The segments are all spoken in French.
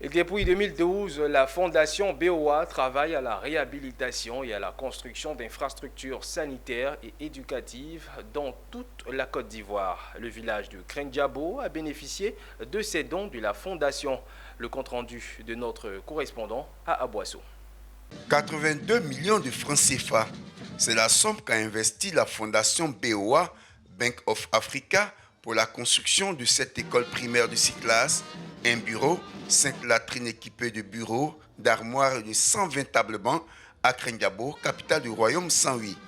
Et depuis 2012, la Fondation BOA travaille à la réhabilitation et à la construction d'infrastructures sanitaires et éducatives dans toute la Côte d'Ivoire. Le village de Krendiabo a bénéficié de ces dons de la Fondation. Le compte-rendu de notre correspondant à Aboisseau. 82 millions de francs CFA. C'est la somme qu'a investi la Fondation BOA, Bank of Africa, pour la construction de cette école primaire de 6 classes, un bureau, 5 latrines équipées de bureaux, d'armoires et de 120 tables bancs à Krendiabo, capitale du royaume 108.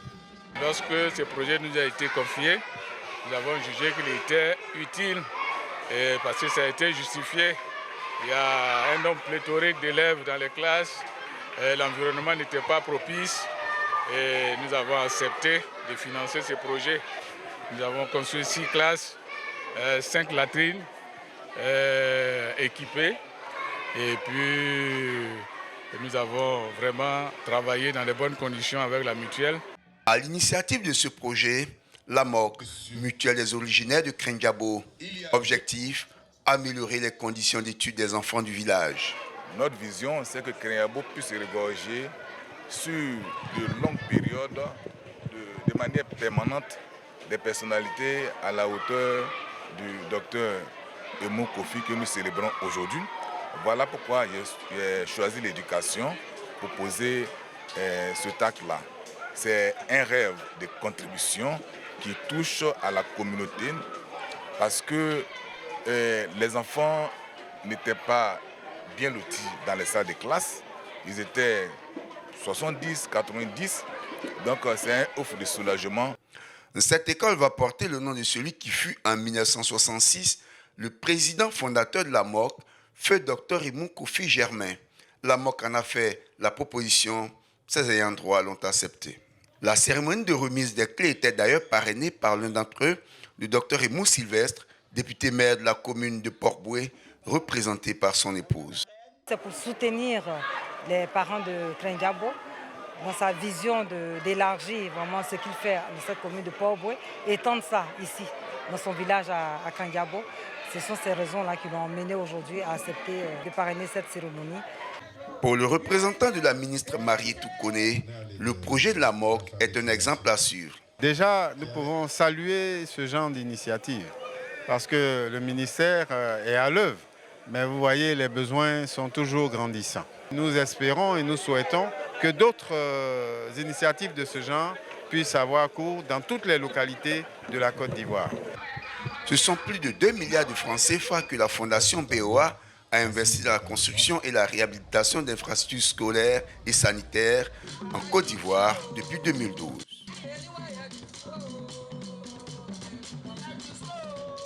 Lorsque ce projet nous a été confié, nous avons jugé qu'il était utile parce que ça a été justifié. Il y a un nombre pléthorique d'élèves dans les classes, l'environnement n'était pas propice et nous avons accepté de financer ce projet. Nous avons construit 6 classes, 5 latrines équipées et puis nous avons vraiment travaillé dans les bonnes conditions avec la mutuelle. À l'initiative de ce projet, la MOC, mutuelle des originaires de Krendiabo. Objectif, améliorer les conditions d'études des enfants du village. Notre vision, c'est que Krendiabo puisse regorger sur de longues périodes, de manière permanente, des personnalités à la hauteur du docteur Emou Kofi que nous célébrons aujourd'hui. Voilà pourquoi j'ai choisi l'éducation pour poser cet acte-là. C'est un rêve de contribution qui touche à la communauté parce que les enfants n'étaient pas bien lotis dans les salles de classe. Ils étaient 70, 90, donc c'est un offre de soulagement. Cette école va porter le nom de celui qui fut en 1966 le président fondateur de la MOC, feu Dr Emou Kofi Germain. La MOC en a fait la proposition, ses ayants droit l'ont accepté. La cérémonie de remise des clés était d'ailleurs parrainée par l'un d'entre eux, le Dr Emou Sylvestre, député maire de la commune de Port-Boué, représenté par son épouse. C'est pour soutenir les parents de Krendiabo dans sa vision d'élargir vraiment ce qu'il fait dans cette commune de Port-Boué, étendre ça ici, dans son village à Krendiabo. Ce sont ces raisons-là qui l'ont emmené aujourd'hui à accepter de parrainer cette cérémonie. Pour le représentant de la ministre Marietou Koné, le projet de la MOC est un exemple à suivre. Déjà, nous pouvons saluer ce genre d'initiative parce que le ministère est à l'œuvre. Mais vous voyez, les besoins sont toujours grandissants. Nous espérons et nous souhaitons que d'autres initiatives de ce genre puissent avoir cours dans toutes les localités de la Côte d'Ivoire. Ce sont plus de 2 milliards de francs CFA que la Fondation BOA a investi dans la construction et la réhabilitation d'infrastructures scolaires et sanitaires en Côte d'Ivoire depuis 2012.